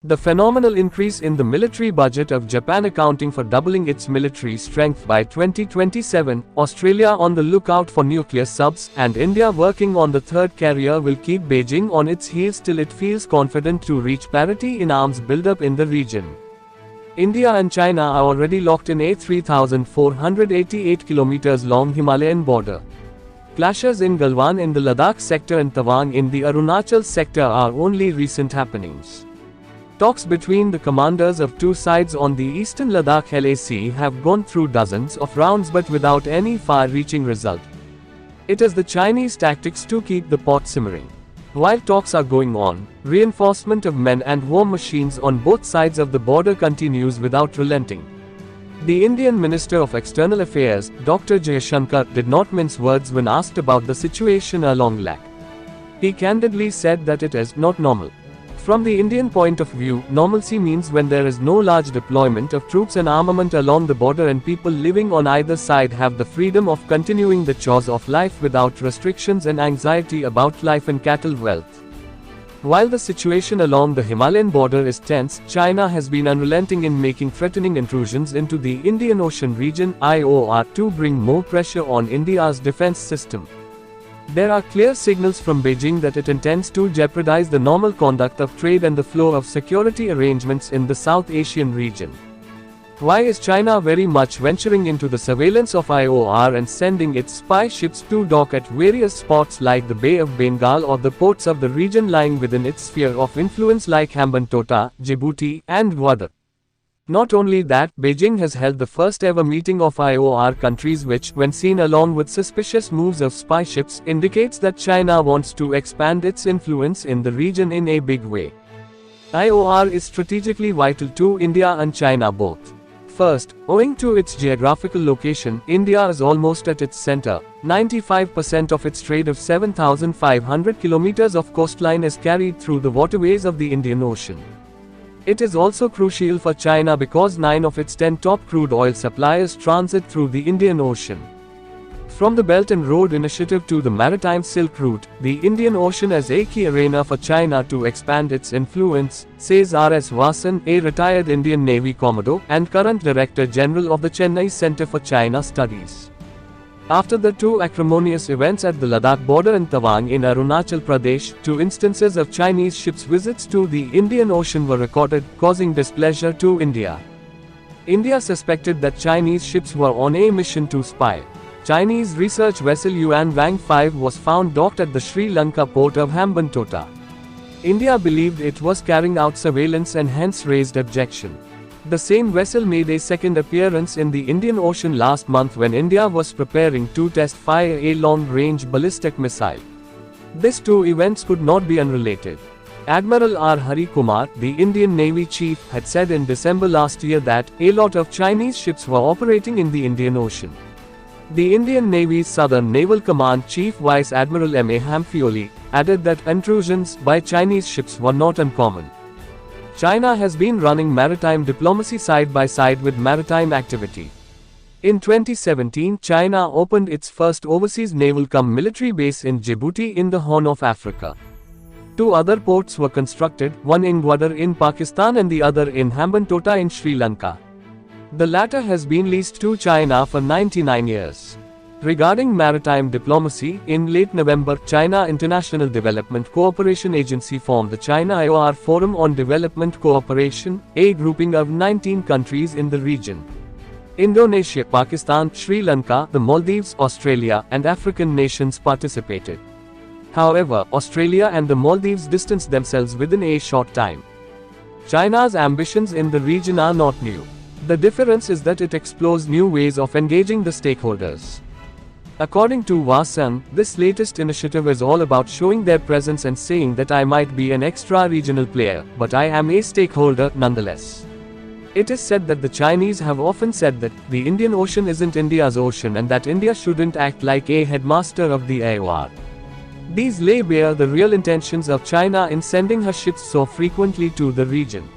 The phenomenal increase in the military budget of Japan accounting for doubling its military strength by 2027, Australia on the lookout for nuclear subs, and India working on the third carrier will keep Beijing on its heels till it feels confident to reach parity in arms buildup in the region. India and China are already locked in a 3,488 km long Himalayan border. Clashes in Galwan in the Ladakh sector and Tawang in the Arunachal sector are only recent happenings. Talks between the commanders of two sides on the eastern Ladakh LAC have gone through dozens of rounds but without any far-reaching result. It is the Chinese tactics to keep the pot simmering. While talks are going on, reinforcement of men and war machines on both sides of the border continues without relenting. The Indian Minister of External Affairs, Dr. Jaishankar, did not mince words when asked about the situation along LAC. He candidly said that it is not normal. From the Indian point of view, normalcy means when there is no large deployment of troops and armament along the border and people living on either side have the freedom of continuing the chores of life without restrictions and anxiety about life and cattle wealth. While the situation along the Himalayan border is tense, China has been unrelenting in making threatening intrusions into the Indian Ocean region (IOR) to bring more pressure on India's defense system. There are clear signals from Beijing that it intends to jeopardize the normal conduct of trade and the flow of security arrangements in the South Asian region. Why is China very much venturing into the surveillance of IOR and sending its spy ships to dock at various spots like the Bay of Bengal or the ports of the region lying within its sphere of influence like Hambantota, Djibouti, and Gwadar? Not only that, Beijing has held the first ever meeting of IOR countries which, when seen along with suspicious moves of spy ships, indicates that China wants to expand its influence in the region in a big way. IOR is strategically vital to India and China both. First, owing to its geographical location, India is almost at its center. 95% of its trade of 7,500 kilometers of coastline is carried through the waterways of the Indian Ocean. It is also crucial for China because 9 of its 10 top crude oil suppliers transit through the Indian Ocean. From the Belt and Road Initiative to the Maritime Silk Route, the Indian Ocean is a key arena for China to expand its influence, says R.S. Vasan, a retired Indian Navy Commodore and current Director General of the Chennai Center for China Studies. After the two acrimonious events at the Ladakh border and Tawang in Arunachal Pradesh, 2 instances of Chinese ships' visits to the Indian Ocean were recorded, causing displeasure to India. India suspected that Chinese ships were on a mission to spy. Chinese research vessel Yuan Wang 5 was found docked at the Sri Lanka port of Hambantota. India believed it was carrying out surveillance and hence raised objection. The same vessel made a second appearance in the Indian Ocean last month when India was preparing to test fire a long-range ballistic missile. These two events could not be unrelated. Admiral R. Hari Kumar, the Indian Navy chief, had said in December last year that a lot of Chinese ships were operating in the Indian Ocean. The Indian Navy's Southern Naval Command Chief Vice Admiral M. A. Hamfioli added that intrusions by Chinese ships were not uncommon. China has been running maritime diplomacy side by side with maritime activity. In 2017, China opened its first overseas naval-cum-military base in Djibouti in the Horn of Africa. 2 other ports were constructed, one in Gwadar in Pakistan and the other in Hambantota in Sri Lanka. The latter has been leased to China for 99 years. Regarding maritime diplomacy, in late November, China International Development Cooperation Agency formed the China IOR Forum on Development Cooperation, a grouping of 19 countries in the region. Indonesia, Pakistan, Sri Lanka, the Maldives, Australia, and African nations participated. However, Australia and the Maldives distanced themselves within a short time. China's ambitions in the region are not new. The difference is that it explores new ways of engaging the stakeholders. According to Vasan, this latest initiative is all about showing their presence and saying that I might be an extra-regional player, but I am a stakeholder nonetheless. It is said that the Chinese have often said that the Indian Ocean isn't India's ocean and that India shouldn't act like a headmaster of the IOR. These lay bare the real intentions of China in sending her ships so frequently to the region.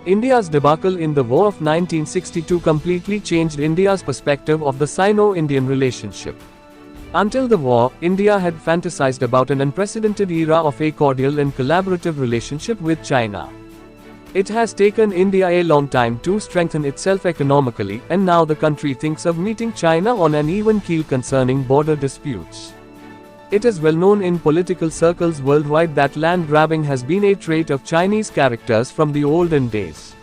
India's debacle in the War of 1962 completely changed India's perspective of the Sino-Indian relationship. Until the war, India had fantasized about an unprecedented era of a cordial and collaborative relationship with China. It has taken India a long time to strengthen itself economically, and now the country thinks of meeting China on an even keel concerning border disputes. It is well known in political circles worldwide that land grabbing has been a trait of Chinese characters from the olden days.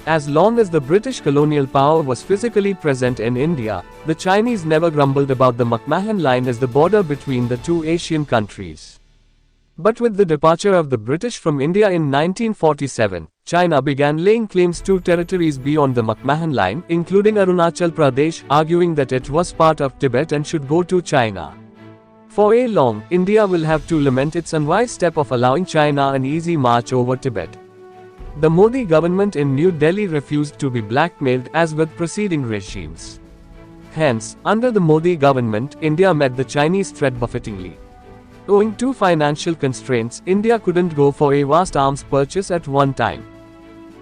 As long as the British colonial power was physically present in India, the Chinese never grumbled about the McMahon Line as the border between the two Asian countries. But with the departure of the British from India in 1947, China began laying claims to territories beyond the McMahon Line, including Arunachal Pradesh, arguing that it was part of Tibet and should go to China. For a long, India will have to lament its unwise step of allowing China an easy march over Tibet. The Modi government in New Delhi refused to be blackmailed as with preceding regimes. Hence, under the Modi government, India met the Chinese threat buffetingly. Owing to financial constraints, India couldn't go for a vast arms purchase at one time.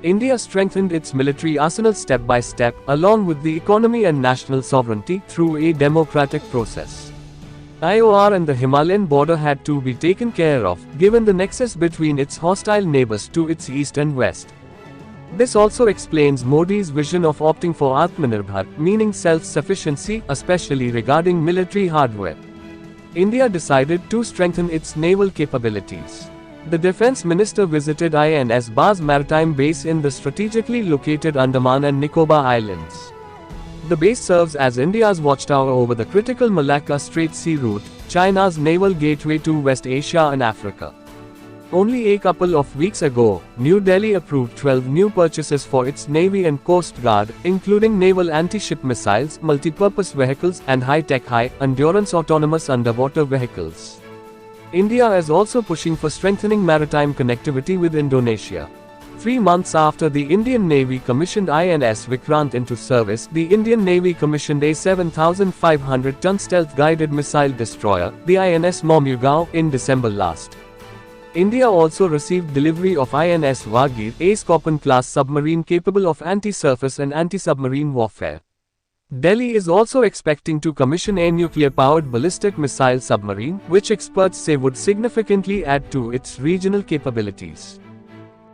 India strengthened its military arsenal step by step, along with the economy and national sovereignty, through a democratic process. IOR and the Himalayan border had to be taken care of, given the nexus between its hostile neighbors to its east and west. This also explains Modi's vision of opting for Atmanirbhar, meaning self-sufficiency, especially regarding military hardware. India decided to strengthen its naval capabilities. The defense minister visited INS Baz maritime base in the strategically located Andaman and Nicobar Islands. The base serves as India's watchtower over the critical Malacca Strait sea route, China's naval gateway to West Asia and Africa. Only a couple of weeks ago, New Delhi approved 12 new purchases for its Navy and Coast Guard, including naval anti-ship missiles, multi-purpose vehicles, and high-tech high-endurance autonomous underwater vehicles. India is also pushing for strengthening maritime connectivity with Indonesia. 3 months after the Indian Navy commissioned INS Vikrant into service, the Indian Navy commissioned a 7,500-ton stealth-guided missile destroyer, the INS Momugao, in December last. India also received delivery of INS Wagir, a Skorpion-class submarine capable of anti-surface and anti-submarine warfare. Delhi is also expecting to commission a nuclear-powered ballistic missile submarine, which experts say would significantly add to its regional capabilities.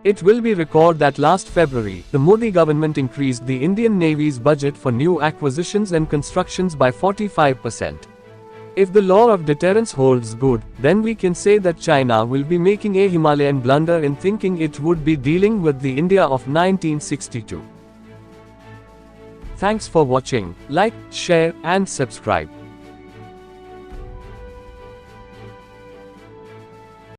It will be recalled that last February, the Modi government increased the Indian Navy's budget for new acquisitions and constructions by 45%. If the law of deterrence holds good, then we can say that China will be making a Himalayan blunder in thinking it would be dealing with the India of 1962. Thanks for watching. Like, share, and subscribe.